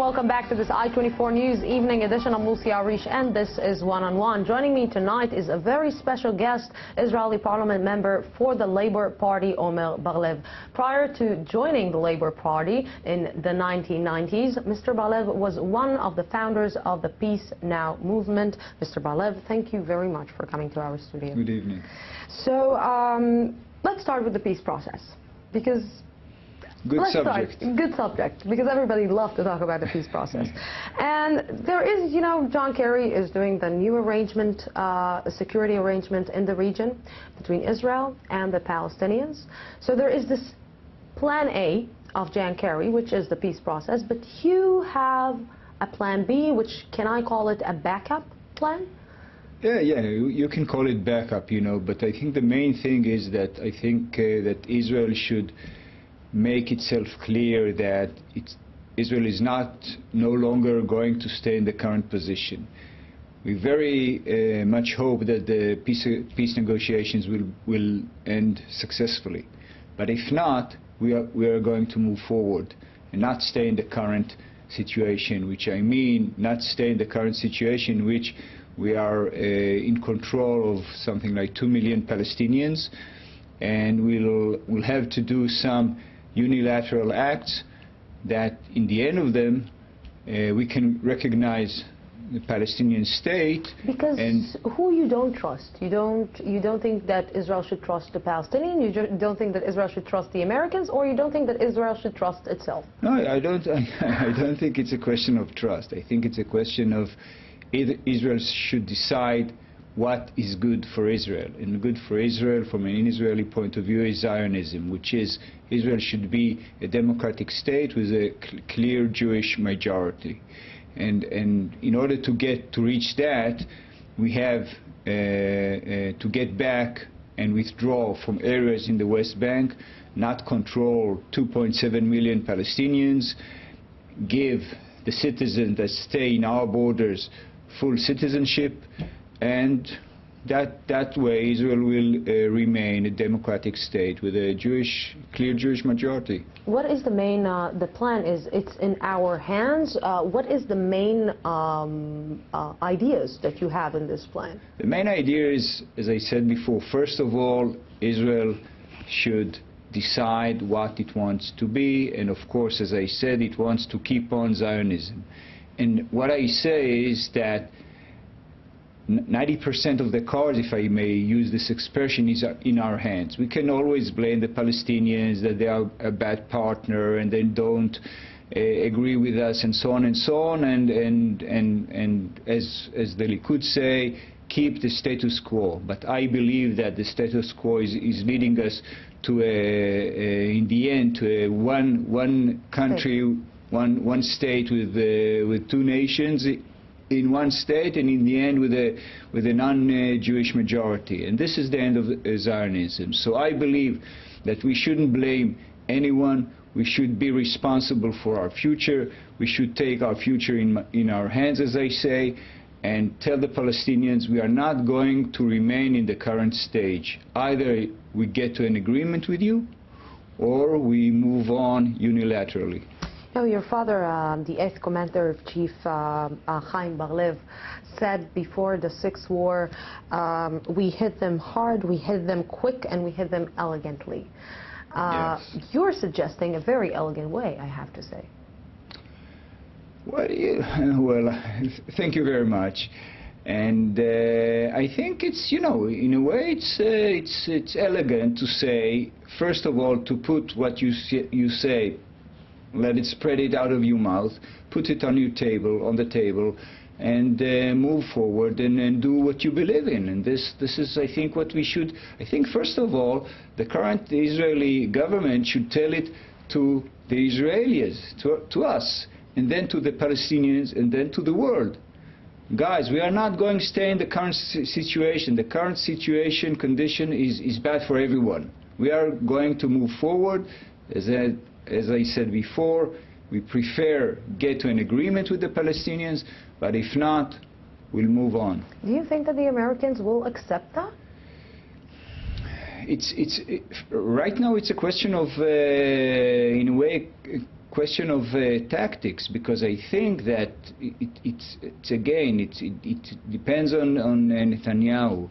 welcome back to this I-24 News Evening Edition. I'm Lucy Arish, and this is One on One. Joining me tonight is a very special guest, Israeli Parliament member for the Labour Party, Omer Bar-Lev. Prior to joining the Labour Party in the 1990s, Mr. Bar-Lev was one of the founders of the Peace Now movement. Mr. Bar-Lev, thank you very much for coming to our studio. Good evening. So let's start with the peace process, because Good subject, because everybody loves to talk about the peace process. And there is, John Kerry is doing the new arrangement, security arrangement in the region between Israel and the Palestinians. So there is this plan A of John Kerry, which is the peace process, but you have a plan B, which, can I call it a backup plan? Yeah, you can call it backup, but I think the main thing is that I think that Israel should make itself clear that Israel is no longer going to stay in the current position. We very much hope that the peace negotiations will end successfully. But if not, we are going to move forward and not stay in the current situation, which I mean not stay in the current situation in which we are in control of something like 2 million Palestinians, and we'll have to do some unilateral acts that, in the end of them, we can recognize the Palestinian state. Because who you don't trust? You don't think that Israel should trust the Palestinians? You don't think that Israel should trust the Americans, or you don't think that Israel should trust itself? No, I don't think it's a question of trust. I think it's a question of Israel should decide what is good for Israel. And good for Israel, from an Israeli point of view, is Zionism, which is Israel should be a democratic state with a clear Jewish majority. And in order to reach that, we have to get back and withdraw from areas in the West Bank, not control 2.7 million Palestinians, give the citizens that stay in our borders full citizenship, and that way Israel will remain a democratic state with a clear Jewish majority. What is the main, the plan is, it's in our hands. What is the main ideas that you have in this plan? The main idea is, as I said before, first of all, Israel should decide what it wants to be, and of course, as I said, it wants to keep on Zionism. And what I say is that 90% of the cards, if I may use this expression, is in our hands. We can always blame the Palestinians that they are a bad partner and they don't agree with us, and so on and so on, and as the Likud say, keep the status quo. But I believe that the status quo is leading us to in the end, to a one country, one state with two nations in one state, and in the end with a non-Jewish majority. And this is the end of Zionism. So I believe that we shouldn't blame anyone. We should be responsible for our future. We should take our future in our hands, as I say, and tell the Palestinians we are not going to remain in the current stage. Either we get to an agreement with you, or we move on unilaterally. No, your father, the 8th Commander-in-Chief, Chaim Bar-Lev, said before the Sixth War, we hit them hard, we hit them quick, and we hit them elegantly. Yes. You're suggesting a very elegant way, I have to say. Well, thank you very much. And I think it's, in a way, it's elegant to say, first of all, to put what you say, let it spread it out of your mouth, put it on the table, and move forward and do what you believe in. And this is, I think, what we should. I think, first of all, the current Israeli government should tell it to the Israelis, to us, and then to the Palestinians, and then to the world. Guys, we are not going to stay in the current situation. The current condition is bad for everyone. We are going to move forward. As I said before, we prefer get to an agreement with the Palestinians, but if not, we'll move on. Do you think that the Americans will accept that? Right now it's a question of, in a way, question of tactics, because I think that it depends on Netanyahu.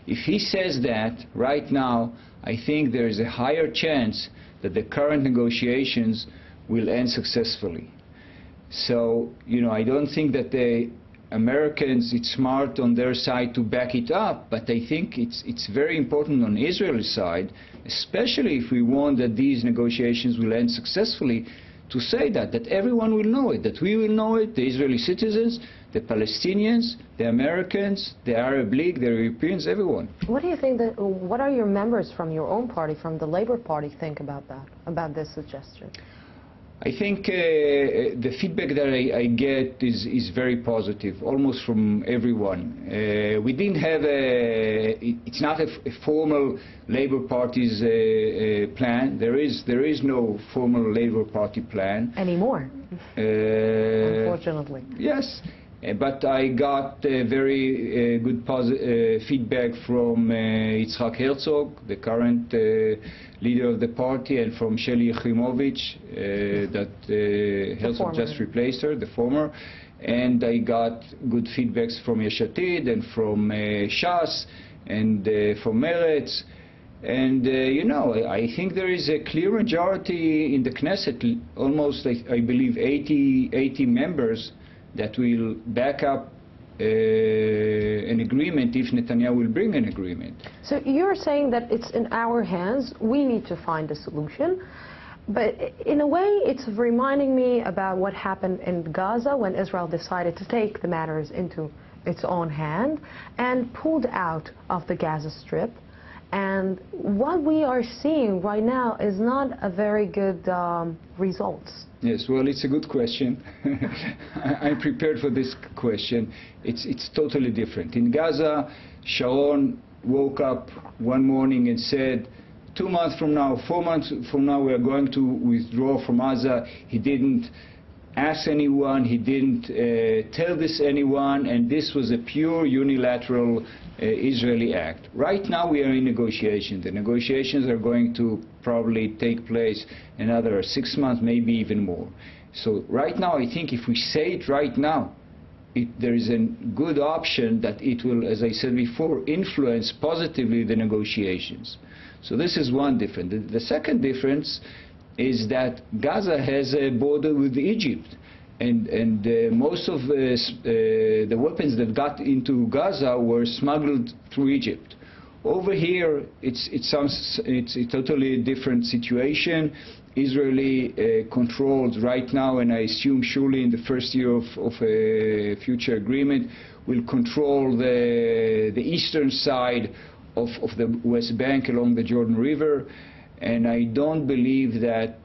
If he says that right now, I think there is a higher chance that the current negotiations will end successfully. So, you know, I don't think that the Americans, it's smart on their side to back it up, but I think it's very important on Israel's side, especially if we want that these negotiations will end successfully, to say that everyone will know it, that we will know it, the Israeli citizens, the Palestinians, the Americans, the Arab League, the Europeans, everyone. What do you think what are your members from your own party, from the Labour Party, think about that, about this suggestion? I think the feedback that I get is very positive, almost from everyone. We didn't have it's not a formal Labour Party's plan. There is no formal Labour Party plan. Anymore, unfortunately. Yes. But I got very good feedback from Yitzhak Herzog, the current leader of the party, and from Sheli Yachimovich, that Herzog just replaced her, the former. And I got good feedbacks from Yesh Atid and from Shas and from Meretz. And, you know, I think there is a clear majority in the Knesset, almost, I believe, 80 members, that will back up an agreement if Netanyahu will bring an agreement. So you're saying that it's in our hands, we need to find a solution, but in a way it's reminding me about what happened in Gaza when Israel decided to take the matters into its own hand and pulled out of the Gaza Strip. And what we are seeing right now is not a very good results. Yes, well, it's a good question. I'm prepared for this question. It's totally different. In Gaza, Sharon woke up one morning and said, 2 months from now, 4 months from now, we are going to withdraw from Gaza. He didn't ask anyone, he didn't tell this anyone, and this was a pure unilateral Israeli act. Right now we are in negotiations. The negotiations are going to probably take place another 6 months, maybe even more. So right now I think if we say it right now, there is a good option that it will, as I said before, influence positively the negotiations. So this is one difference. The second difference is that Gaza has a border with Egypt, and most of the weapons that got into Gaza were smuggled through Egypt. Over here, it's a totally different situation. Israeli controls right now, and I assume surely in the first year of a future agreement, will control the eastern side of the West Bank along the Jordan River. And I don't believe that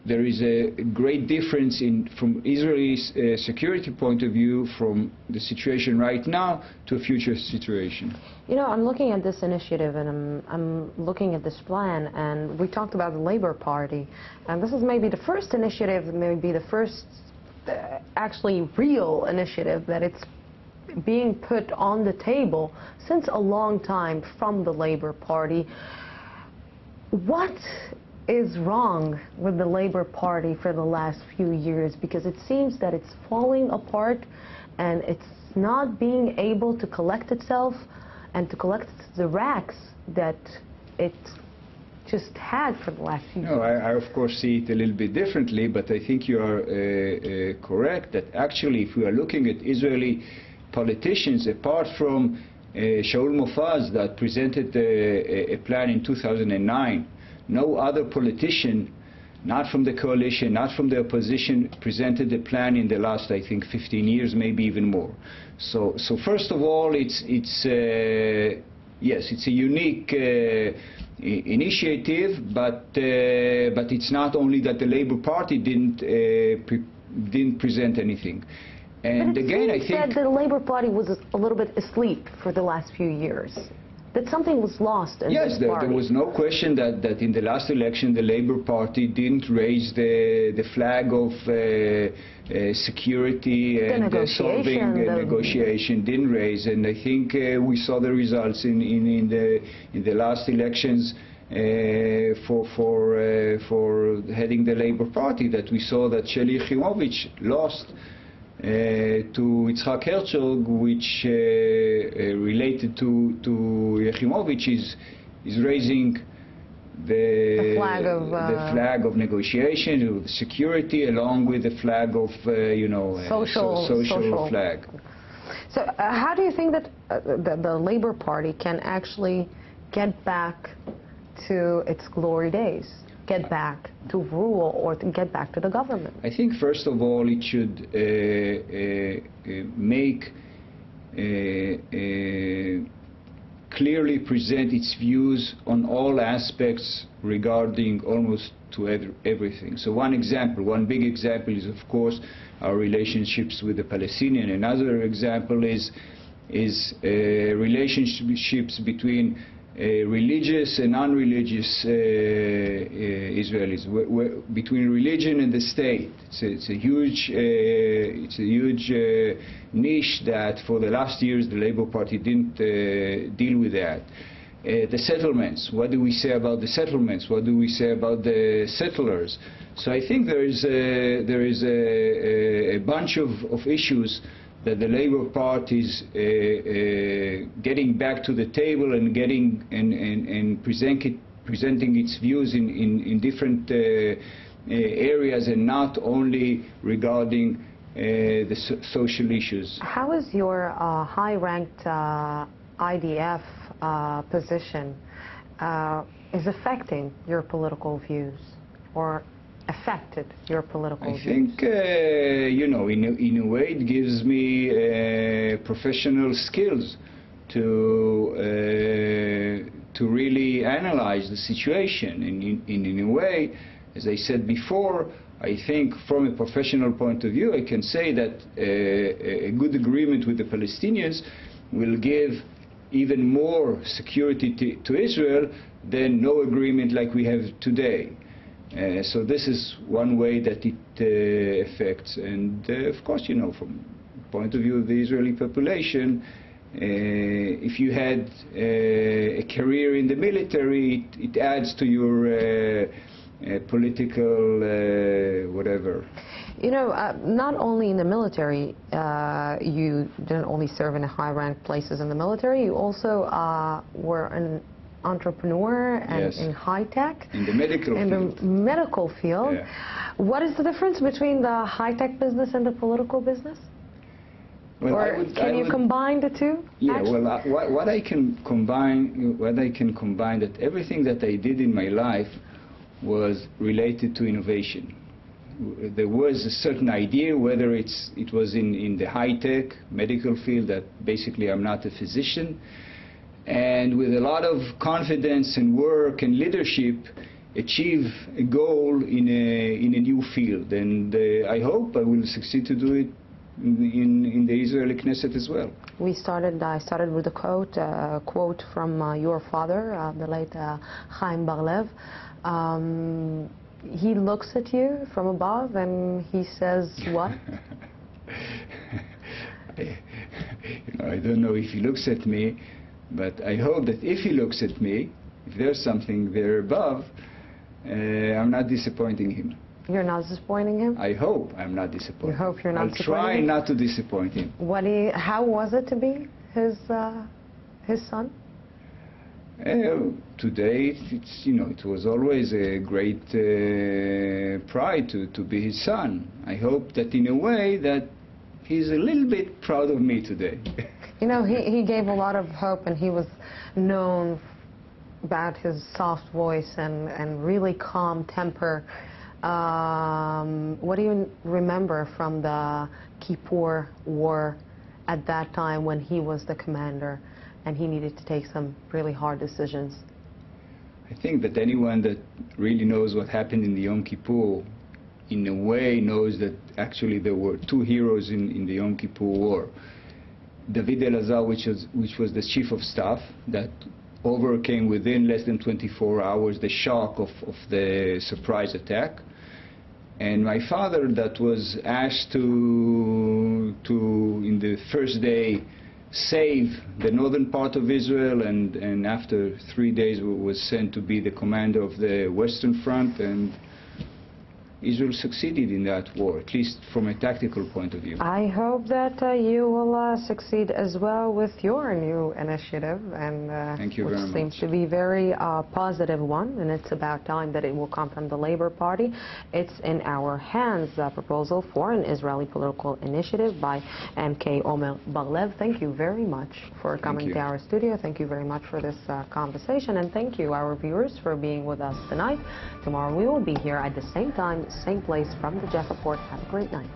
there is a great difference from Israel's security point of view from the situation right now to a future situation. You know, I'm looking at this initiative and I'm looking at this plan, and we talked about the Labour Party, and this is maybe the first initiative, maybe the first actually real initiative that it's being put on the table since a long time from the Labour Party. What is wrong with the Labour Party for the last few years? Because it seems that it's falling apart and it's not being able to collect itself and to collect the racks that it just had for the last few years. No, I of course see it a little bit differently, but I think you are correct that actually if we are looking at Israeli politicians, apart from Shaul Mofaz that presented a plan in 2009, no other politician, not from the coalition, not from the opposition, presented a plan in the last, I think, 15 years, maybe even more. So first of all, yes, it's a unique initiative, but it's not only that the Labour Party didn't present anything. And but again, I think that the Labour Party was a little bit asleep for the last few years. That something was lost in yes, this party. There was no question that in the last election the Labour Party didn't raise the flag of security and solving negotiation, didn't raise, and I think we saw the results in the last elections. for heading the Labour Party, that we saw that Sheli Yachimovich lost to Yitzhak Herzog, which related to Yachimovich is raising the flag of negotiation, of security, along with the flag of social flag. So how do you think that the Labour Party can actually get back to its glory days, get back to rule, or to get back to the government? I think first of all it should clearly present its views on all aspects regarding almost to everything. So one big example is of course our relationships with the Palestinians. Another example is relationships between religious and non-religious Israelis, between religion and the state. It's a huge niche that for the last years the Labour Party didn't deal with that. The settlements, what do we say about the settlements? What do we say about the settlers? So I think there is a bunch of issues that the Labour Party is getting back to the table and presenting its views in different areas, and not only regarding the social issues. How is your high-ranked IDF position is affecting your political views, or affected your political views? I think, in a way it gives me professional skills to really analyze the situation. In a way, as I said before, I think from a professional point of view, I can say that a good agreement with the Palestinians will give even more security to Israel than no agreement like we have today. So this is one way that it affects. And of course, from the point of view of the Israeli population, if you had a career in the military, it adds to your political whatever. Not only in the military, you didn't only serve in high-ranked places in the military, you also were an entrepreneur and yes. in high-tech. In the medical field. In the medical field. Yeah. What is the difference between the high-tech business and the political business? Well, or can you combine the two? Yeah, actually? well, what I can combine, that everything that I did in my life was related to innovation. There was a certain idea, whether it was in the high-tech medical field, that basically I'm not a physician, and with a lot of confidence and work and leadership, achieve a goal in a new field. And I hope I will succeed to do it in the Israeli Knesset as well. I started with a quote from your father, the late Chaim Bar-Lev. He looks at you from above and he says what? I don't know if he looks at me, but I hope that if he looks at me, if there's something there above, I'm not disappointing him. You're not disappointing him? I hope I'm not disappointing. You hope you're not disappointing him? I'll try not to disappoint him. How was it to be his son? Today, it was always a great pride to be his son. I hope that in a way that he's a little bit proud of me today. He gave a lot of hope, and he was known about his soft voice and really calm temper. What do you remember from the Kippur War at that time when he was the commander and he needed to take some really hard decisions? I think that anyone that really knows what happened in the Yom Kippur, in a way knows that actually there were two heroes in the Yom Kippur War. David Elazar, which was the chief of staff, that overcame within less than 24 hours the shock of the surprise attack. And my father, that was asked to in the first day save the northern part of Israel, and after 3 days was sent to be the commander of the Western Front, and Israel succeeded in that war, at least from a tactical point of view. I hope that you will succeed as well with your new initiative, and Thank you very which much. seems to be a very positive one, and it's about time that it will come from the Labour Party. It's in our hands, the proposal for an Israeli political initiative by MK Omer Bar-Lev. Thank you very much for coming to our studio. Thank you very much for this conversation, and thank you, our viewers, for being with us tonight. Tomorrow we will be here at the same time, same place from the Jeff Report. Have a great night.